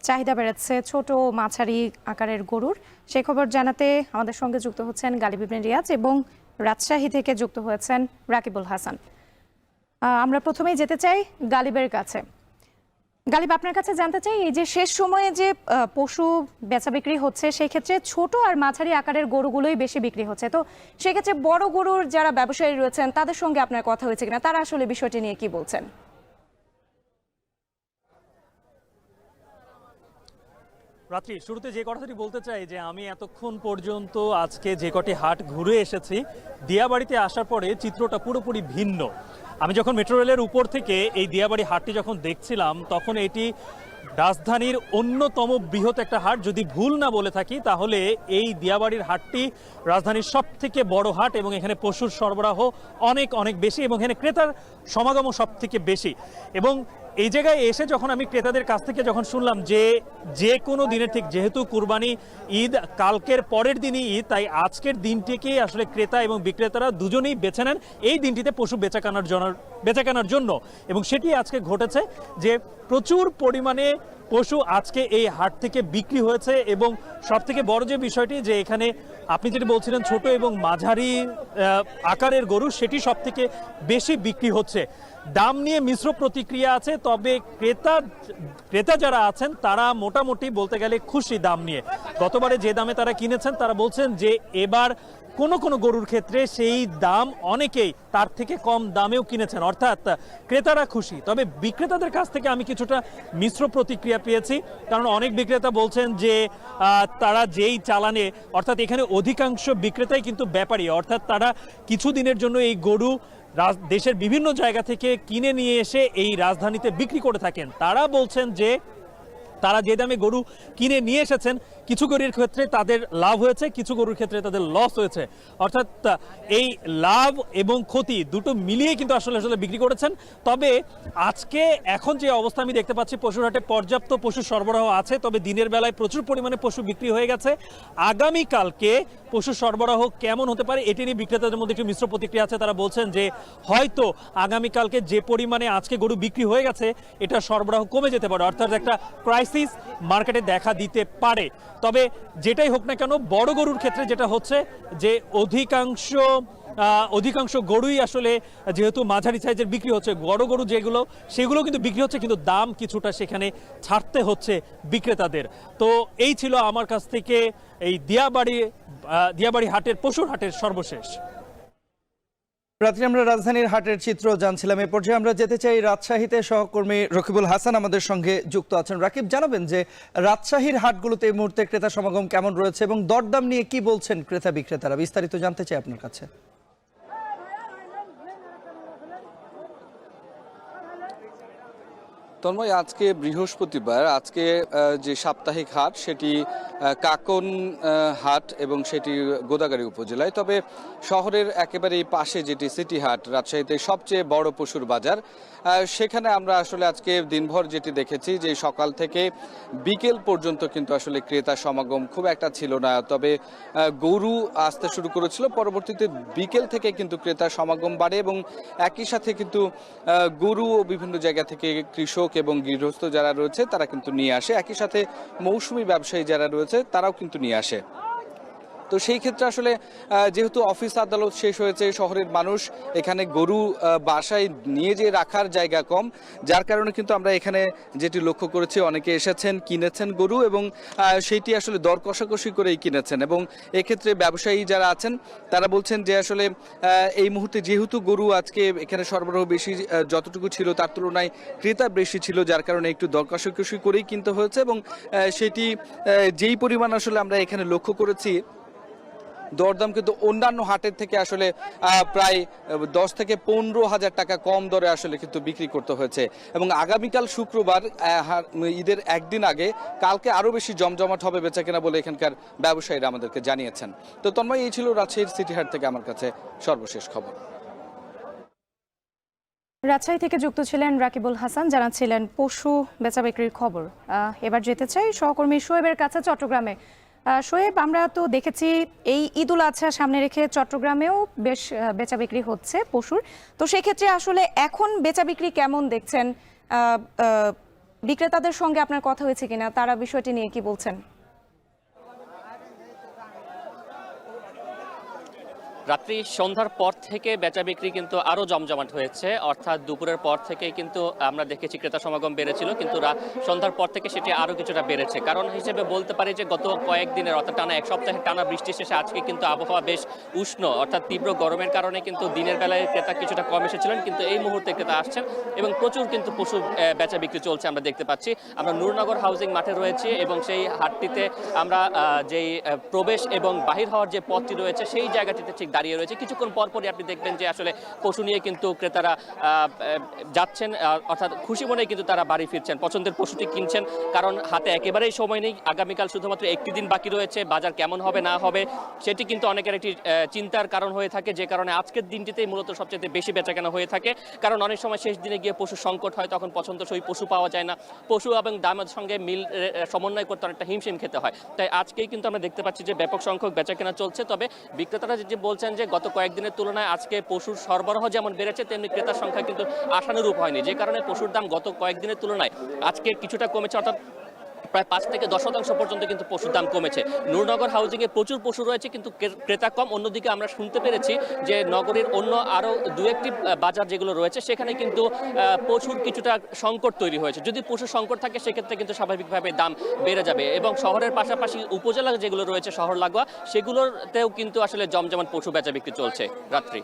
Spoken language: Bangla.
চাহিদা বেড়েছে ছোট মাঝারি আকারের গরুর। সেই খবর জানাতে আমাদের সঙ্গে যুক্ত হচ্ছেন গালিব ইবনে রিয়াজ এবং রাজশাহী থেকে যুক্ত হয়েছেন রাকিবুল হাসান। আমরা প্রথমেই যেতে চাই গালিবের কাছে। গালিব, আপনার কাছে জানতে চাই, এই যে শেষ সময়ে যে পশু বেচা বিক্রি হচ্ছে সেই ক্ষেত্রে ছোট আর মাঝারি আকারের গরুগুলোই বেশি বিক্রি হচ্ছে, তো সেক্ষেত্রে বড় গরুর যারা ব্যবসায়ী রয়েছেন তাদের সঙ্গে আপনার কথা হয়েছে কিনা, তারা আসলে বিষয়টি নিয়ে কি বলছেন? রাত্রি শুরুতে যে কথাটি বলতে চাই যে আমি এতক্ষণ পর্যন্ত আজকে যে কটি হাট ঘুরে এসেছি, দিয়াবাড়িতে আসার পরে চিত্রটা পুরোপুরি ভিন্ন। আমি যখন মেট্রো রেলের উপর থেকে এই দিয়াবাড়ি হাটটি যখন দেখছিলাম তখন এটি রাজধানীর অন্যতম বৃহৎ একটা হাট, যদি ভুল না বলে থাকি তাহলে এই দিয়াবাড়ির হাটটি রাজধানীর সব থেকে বড় হাট এবং এখানে পশুর সরবরাহ অনেক অনেক বেশি এবং এখানে ক্রেতার সমাগমও সব থেকে বেশি। এবং এই জায়গায় এসে যখন আমি ক্রেতাদের কাছ থেকে যখন শুনলাম যে কোনো দিনের ঠিক, যেহেতু কুরবানি ঈদ কালকের পরের দিনই ঈদ, তাই আজকের দিনটিকেই আসলে ক্রেতা এবং বিক্রেতারা দুজনেই বেছে নেন এই দিনটিতে পশু বেচাকেনার জন্য। এবং সেটি আজকে ঘটেছে যে প্রচুর পরিমাণে পশু আজকে এই হাট থেকে বিক্রি হয়েছে। এবং সব থেকে বড় যে বিষয়টি, যে এখানে আপনি যেটি বলছিলেন ছোট এবং মাঝারি আকারের গরু, সেটি সব থেকে বেশি বিক্রি হচ্ছে। দাম নিয়ে মিশ্র প্রতিক্রিয়া আছে, তবে ক্রেতা যারা আছেন তারা মোটামুটি বলতে গেলে খুশি দাম নিয়ে। গতবারে যে দামে তারা কিনেছেন তারা বলছেন যে এবার কোনো গরুর ক্ষেত্রে সেই দাম অনেকেই তার থেকে কম দামেও কিনেছেন, অর্থাৎ ক্রেতারা খুশি। তবে বিক্রেতাদের কাছ থেকে আমি কিছুটা মিশ্র প্রতিক্রিয়া পেয়েছি, কারণ অনেক বিক্রেতা বলছেন যে তারা যেই চালানে, অর্থাৎ এখানে অধিকাংশ বিক্রেতাই কিন্তু ব্যাপারী, অর্থাৎ তারা কিছুদিনের জন্য এই গরু দেশের বিভিন্ন জায়গা থেকে কিনে নিয়ে এসে এই রাজধানীতে বিক্রি করে থাকেন। তারা বলছেন যে তারা যে দামে গরু কিনে নিয়ে এসেছেন, কিছু গরুর ক্ষেত্রে তাদের লাভ হয়েছে, কিছু গরুর ক্ষেত্রে তাদের লস হয়েছে, অর্থাৎ এই লাভ এবং ক্ষতি দুটো মিলিয়ে কিন্তু আসলে বিক্রি করেছেন। তবে আজকে এখন যে অবস্থা আমি দেখতে পাচ্ছি, পশুর হাটে পর্যাপ্ত পশু সরবরাহ আছে, তবে দিনের বেলায় প্রচুর পরিমাণে পশু বিক্রি হয়ে গেছে। আগামীকালকে পশু সরবরাহ কেমন হতে পারে এটি নিয়ে বিক্রেতাদের মধ্যে একটি মিশ্র প্রতিক্রিয়া আছে। তারা বলছেন যে হয়তো আগামীকালকে যে পরিমাণে আজকে গরু বিক্রি হয়ে গেছে এটা সরবরাহ কমে যেতে পারে, অর্থাৎ একটা ক্রাইসিস মার্কেটে দেখা দিতে পারে। তবে যেটাই হোক না কেন, বড় গরুর ক্ষেত্রে যেটা হচ্ছে যে অধিকাংশ গরুই আসলে যেহেতু মাঝারি সাইজের বিক্রি হচ্ছে, বড় গরু সেগুলো কিন্তু বিক্রি হচ্ছে, কিন্তু দাম কিছুটা সেখানে ছাড়তে হচ্ছে বিক্রেতাদের। তো এই ছিল আমার কাছ থেকে এই দিয়াবাড়ি হাটের, পশুর হাটের সর্বশেষ। রাত্রি আমরা রাজধানীর হাটের চিত্র জানছিলাম। এ পর্যায়ে আমরা যেতে চাই রাজশাহীতে। সহকর্মী রকিবুল হাসান আমাদের সঙ্গে যুক্ত আছেন। রাকিব, জানাবেন যে রাজশাহীর হাটগুলোতে এই মুহূর্তে ক্রেতা সমাগম কেমন রয়েছে এবং দরদাম নিয়ে কি বলছেন ক্রেতা বিক্রেতারা, বিস্তারিত জানতে চাই আপনার কাছে। তন্ময়, আজকে বৃহস্পতিবার, আজকে যে সাপ্তাহিক হাট সেটি কাকন হাট এবং সেটি গোদাগাড়ী উপজেলায়। তবে শহরের একেবারেই পাশে যেটি সিটি হাট, রাজশাহীতে সবচেয়ে বড় পশুর বাজার, সেখানে আমরা আসলে আজকে দিনভর যেটি দেখেছি যে সকাল থেকে বিকেল পর্যন্ত কিন্তু আসলে ক্রেতা সমাগম খুব একটা ছিল না। তবে গরু আসতে শুরু করেছিল, পরবর্তীতে বিকেল থেকে কিন্তু ক্রেতা সমাগম বাড়ে এবং একই সাথে কিন্তু গরু বিভিন্ন জায়গা থেকে কৃষক এবং গৃহস্থ যারা রয়েছে তারা কিন্তু নিয়ে আসে, একই সাথে মৌসুমী ব্যবসায়ী যারা রয়েছে তারাও কিন্তু নিয়ে আসে। তো সেই ক্ষেত্রে আসলে যেহেতু অফিস আদালত শেষ হয়েছে, শহরের মানুষ এখানে গরু বাসায় নিয়ে যেয়ে রাখার জায়গা কম, যার কারণে কিন্তু আমরা এখানে যেটি লক্ষ্য করেছি অনেকে এসেছেন, কিনেছেন গরু এবং সেইটি আসলে দর কষাকষি করেই কিনেছেন। এবং এক্ষেত্রে ব্যবসায়ী যারা আছেন তারা বলছেন যে আসলে এই মুহূর্তে যেহেতু গরু আজকে এখানে সরবরাহ বেশি, যতটুকু ছিল তার তুলনায় ক্রেতা বেশি ছিল, যার কারণে একটু দর কষাকষি করেই কিনতে হয়েছে। এবং সেটি যেই পরিমাণ আসলে আমরা এখানে লক্ষ্য করেছি, দরদাম কিন্তু অন্যান্য হাটের থেকে আসলে প্রায় 10 থেকে 15,000 টাকা কম দরে আসলে কিন্তু বিক্রি করতে হয়েছে। এবং আগামীকাল শুক্রবার, ঈদের একদিন আগে, কালকে আরো বেশি জমজমাট হবে বেচাকেনা বলে এখানকার ব্যবসায়ীরা আমাদেরকে জানিয়েছেন। তো তন্ময়, এই ছিল রাজশাহীর সিটি হাট থেকে আমার কাছে সর্বশেষ খবর। রাজশাহী থেকে যুক্ত ছিলেন রাকিবুল হাসান, জানাচ্ছিলেন পশু বেচা বিক্রির খবর। এবার যেতে চাই সহকর্মী শোয়েবের কাছে চট্টগ্রামে। শোয়েব, আমরা তো দেখেছি এই ঈদুল আজহা সামনে রেখে চট্টগ্রামেও বেশ বেচা বিক্রি হচ্ছে পশুর, তো সেক্ষেত্রে আসলে এখন বেচা বিক্রি কেমন দেখছেন? বিক্রেতাদের সঙ্গে আপনার কথা হয়েছে কিনা, তারা বিষয়টি নিয়ে কি বলছেন? রাত্রি সন্ধ্যার পর থেকে বেচা বিক্রি কিন্তু আরো জমজমাট হয়েছে, অর্থাৎ দুপুরের পর থেকে কিন্তু আমরা দেখেছি ক্রেতা সমাগম বেড়েছিল, কিন্তু সন্ধ্যার পর থেকে সেটি আরো কিছুটা বেড়েছে। কারণ হিসেবে বলতে পারি যে গত কয়েকদিনের অর্থাৎ টানা এক সপ্তাহের টানা বৃষ্টি শেষে আজকে কিন্তু আবহাওয়া বেশ উষ্ণ, অর্থাৎ তীব্র গরমের কারণে কিন্তু দিনের বেলায় ক্রেতা কিছুটা কম এসেছিলেন, কিন্তু এই মুহূর্তে ক্রেতা আসছেন এবং প্রচুর কিন্তু পশু বেচা বিক্রি চলছে আমরা দেখতে পাচ্ছি। আমরা নূরনগর হাউজিং মাঠে রয়েছি এবং সেই হাটটিতে আমরা যেই প্রবেশ এবং বাহির হওয়ার যে পথটি রয়েছে সেই জায়গাটিতে ঠিক দাঁড়িয়ে রয়েছে। কিছুক্ষণ পরপরই আপনি দেখবেন যে আসলে পশু নিয়ে কিন্তু ক্রেতারা যাচ্ছেন, অর্থাৎ খুশি মনে কিন্তু তারা বাড়ি ফিরছেন, পছন্দের পশুটি কিনছেন। কারণ হাতে একেবারেই সময় নেই, আগামীকাল শুধুমাত্র একটি দিন বাকি রয়েছে, বাজার কেমন হবে না হবে সেটি কিন্তু অনেকের একটি চিন্তার কারণ হয়ে থাকে, যে কারণে আজকের দিনটিতেই মূলত সবচেয়ে বেশি বেচাকেনা হয়ে থাকে। কারণ অনেক সময় শেষ দিনে গিয়ে পশু সংকট হয়, তখন পছন্দসই পশু পাওয়া যায় না, পশু এবং দামের সঙ্গে মিল সমন্বয় করতে অনেকটা হিমশিম খেতে হয়। তাই আজকেই কিন্তু আমরা দেখতে পাচ্ছি যে ব্যাপক সংখ্যক বেচাকেনা চলছে। তবে বিক্রেতারা যে বলছেন যে গত কয়েকদিনের তুলনায় আজকে পশুর সরবরাহ যেমন বেড়েছে, তেমনি ক্রেতার সংখ্যা কিন্তু আশানুরূপ হয়নি, যে কারণে পশুর দাম গত কয়েকদিনের তুলনায় আজকে কিছুটা কমেছে, অর্থাৎ প্রায় 5 থেকে 10% পর্যন্ত কিন্তু পশুর দাম কমেছে। নূরনগর হাউজিংয়ে প্রচুর পশু রয়েছে কিন্তু ক্রেতা কম। অন্যদিকে আমরা শুনতে পেরেছি যে নগরীর অন্য আরও দু একটি বাজার যেগুলো রয়েছে সেখানে কিন্তু পশুর কিছুটা সংকট তৈরি হয়েছে। যদি পশুর সংকট থাকে সেক্ষেত্রে কিন্তু স্বাভাবিকভাবে দাম বেড়ে যাবে, এবং শহরের পাশাপাশি উপজেলা যেগুলো রয়েছে শহর লাগোয়া সেগুলোতেও কিন্তু আসলে জমজমাট পশু বেচা বিক্রি চলছে রাত্রি।